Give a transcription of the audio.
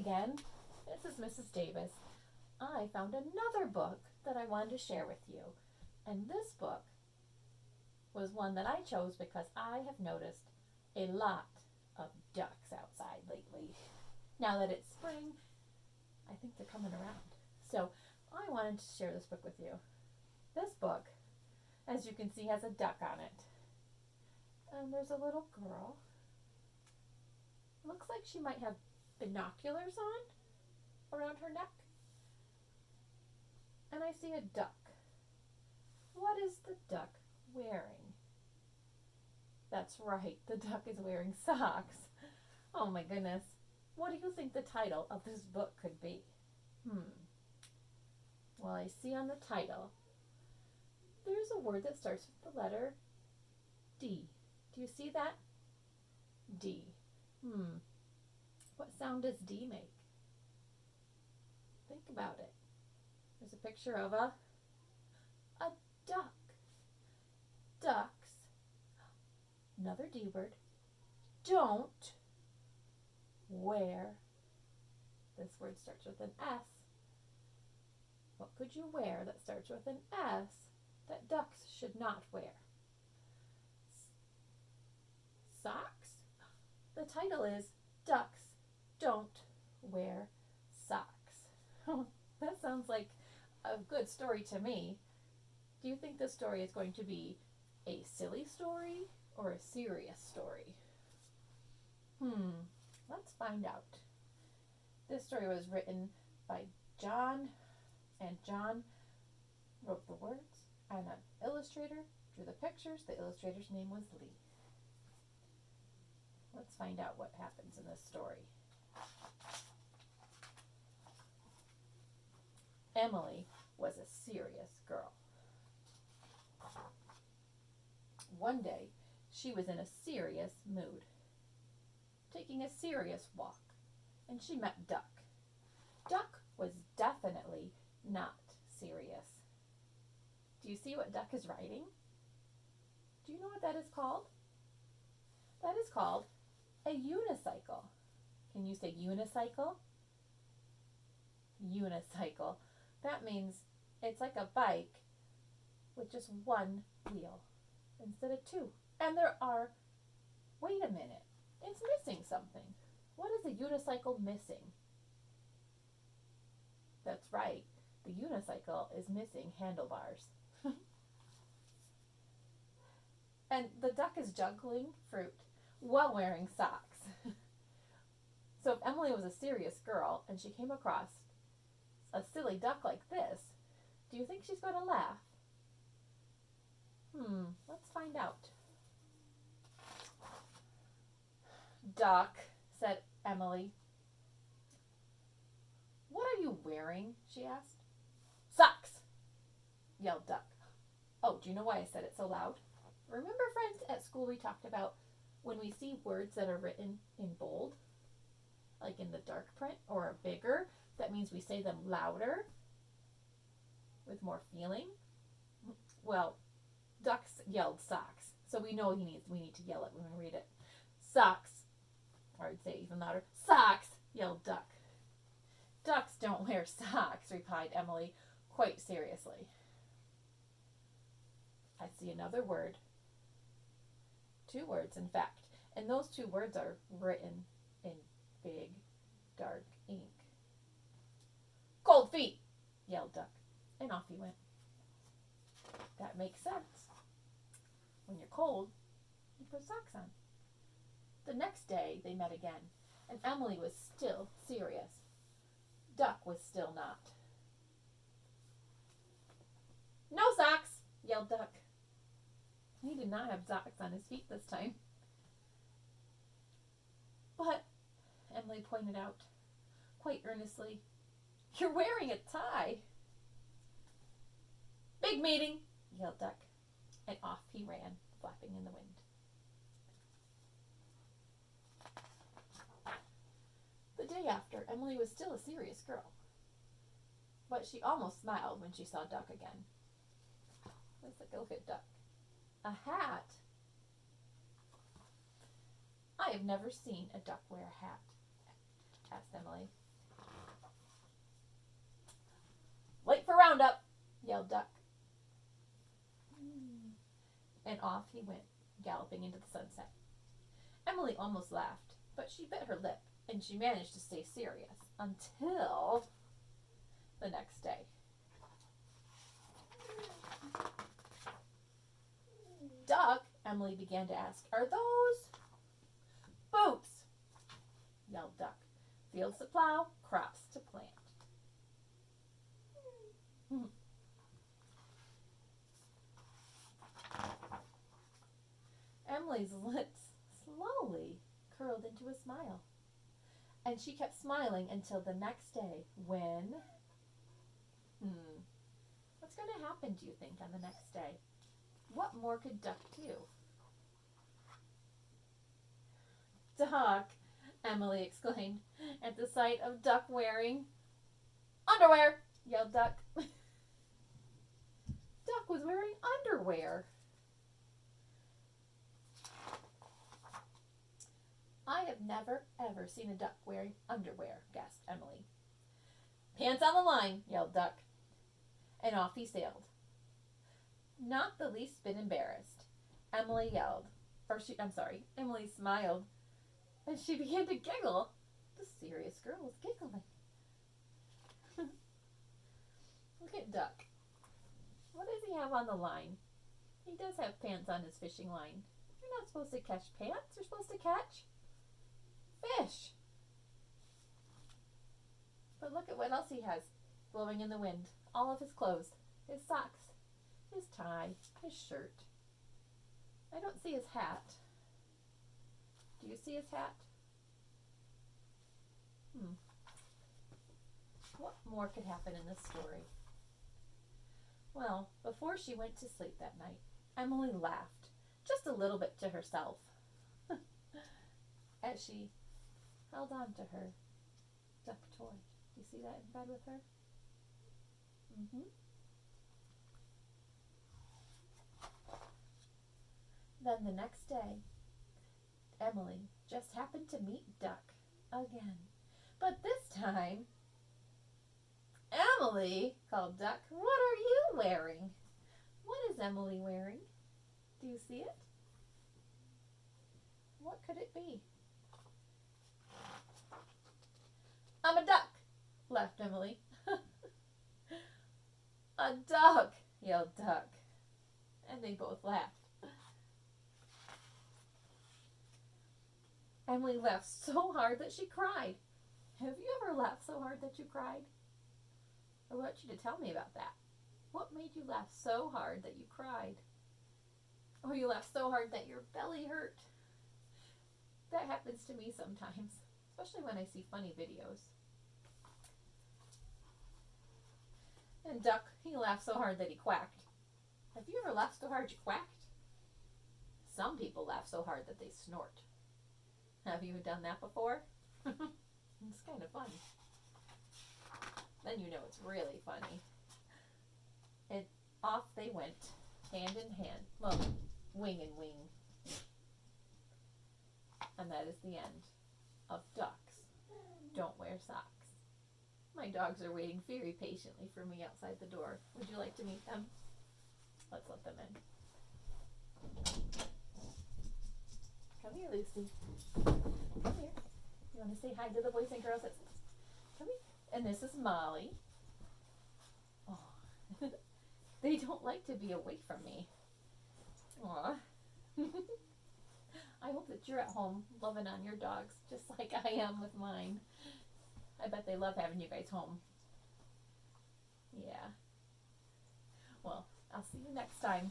again. This is Mrs. Davis. I found another book that I wanted to share with you. And this book was one that I chose because I have noticed a lot of ducks outside lately. Now that it's spring, I think they're coming around. So I wanted to share this book with you. This book, as you can see, has a duck on it. And there's a little girl. Looks like she might have binoculars on around her neck. And I see a duck. What is the duck wearing? That's right, the duck is wearing socks. Oh my goodness. What do you think the title of this book could be? Well, I see on the title, there's a word that starts with the letter D. Do you see that? D. What sound does D make? Think about it. There's a picture of a duck. Ducks, another D word, don't wear. This word starts with an S. What could you wear that starts with an S that ducks should not wear? Socks? The title is Ducks Don't Wear Socks. That sounds like a good story to me. Do you think this story is going to be a silly story or a serious story? Let's find out. This story was written by John, and John wrote the words, and an illustrator drew the pictures. The illustrator's name was Lee. Let's find out what happens in this story. Emily was a serious girl. One day, she was in a serious mood, taking a serious walk, and she met Duck. Duck was definitely not serious. Do you see what Duck is riding? Do you know what that is called? That is called a unicycle. Can you say unicycle? Unicycle. That means it's like a bike with just one wheel instead of two. And wait a minute, it's missing something. What is a unicycle missing? That's right, the unicycle is missing handlebars. And the duck is juggling fruit while wearing socks. So if Emily was a serious girl and she came across a silly duck like this, do you think she's going to laugh? Let's find out. Duck, said Emily. What are you wearing? She asked. Socks, yelled Duck. Oh, do you know why I said it so loud? Remember, friends, at school we talked about when we see words that are written in bold, like in the dark print or bigger, that means we say them louder with more feeling. Well, Duck yelled socks, so we know we need to yell it when we read it. Socks, or I'd say even louder. Socks, yelled Duck. Ducks don't wear socks, replied Emily quite seriously. I see another word. Two words, in fact, and those two words are written in big, dark ink. Cold feet, yelled Duck, and off he went. That makes sense. When you're cold, you put socks on. The next day they met again, and Emily was still serious. Duck was still not. No socks, yelled Duck. He did not have socks on his feet this time. But, Emily pointed out, quite earnestly, you're wearing a tie. Big meeting, yelled Duck, and off he ran, flapping in the wind. The day after, Emily was still a serious girl, but she almost smiled when she saw Duck again. Let's take a look at Duck. A hat? I have never seen a duck wear a hat, asked Emily. yelled Duck. And off he went, galloping into the sunset. Emily almost laughed, but she bit her lip, and she managed to stay serious until the next day. Duck, Emily began to ask, are those boots? Yelled Duck. Fields to plow, crops to plant. Emily's lips slowly curled into a smile. And she kept smiling until the next day when... What's going to happen, do you think, on the next day? What more could Duck do? Duck, Emily exclaimed at the sight of Duck wearing underwear, yelled Duck. Duck was wearing underwear. I have never, ever seen a duck wearing underwear, gasped Emily. Pants on the line, yelled Duck. And off he sailed. Not the least bit embarrassed. Emily smiled. And she began to giggle. The serious girl was giggling. Look at Duck. What does he have on the line? He does have pants on his fishing line. You're not supposed to catch pants. You're supposed to catch fish. But look at what else he has blowing in the wind. All of his clothes. His socks. His tie. His shirt. I don't see his hat. Do you see his hat? What more could happen in this story? Well, before she went to sleep that night, Emily laughed, just a little bit to herself, as she held on to her duck toy. Do you see that in bed with her? Then the next day, Emily just happened to meet Duck again. But this time, Emily, called Duck, what are you wearing? What is Emily wearing? Do you see it? What could it be? I'm a duck, laughed Emily. A duck, yelled Duck. And they both laughed. Emily laughed so hard that she cried. Have you ever laughed so hard that you cried? I want you to tell me about that. What made you laugh so hard that you cried? Or you laughed so hard that your belly hurt? That happens to me sometimes, especially when I see funny videos. And Duck, he laughed so hard that he quacked. Have you ever laughed so hard you quacked? Some people laugh so hard that they snort. Have you done that before? It's kind of fun. Then you know it's really funny. And off they went, hand in hand. Well, wing and wing. And that is the end of Ducks Don't Wear Socks. My dogs are waiting very patiently for me outside the door. Would you like to meet them? Let's let them in. Come here, Lucy. Come here. You want to say hi to the boys and girls? Come here. And this is Molly. Oh, they don't like to be away from me. Aw. I hope that you're at home loving on your dogs just like I am with mine. I bet they love having you guys home. Yeah. Well, I'll see you next time.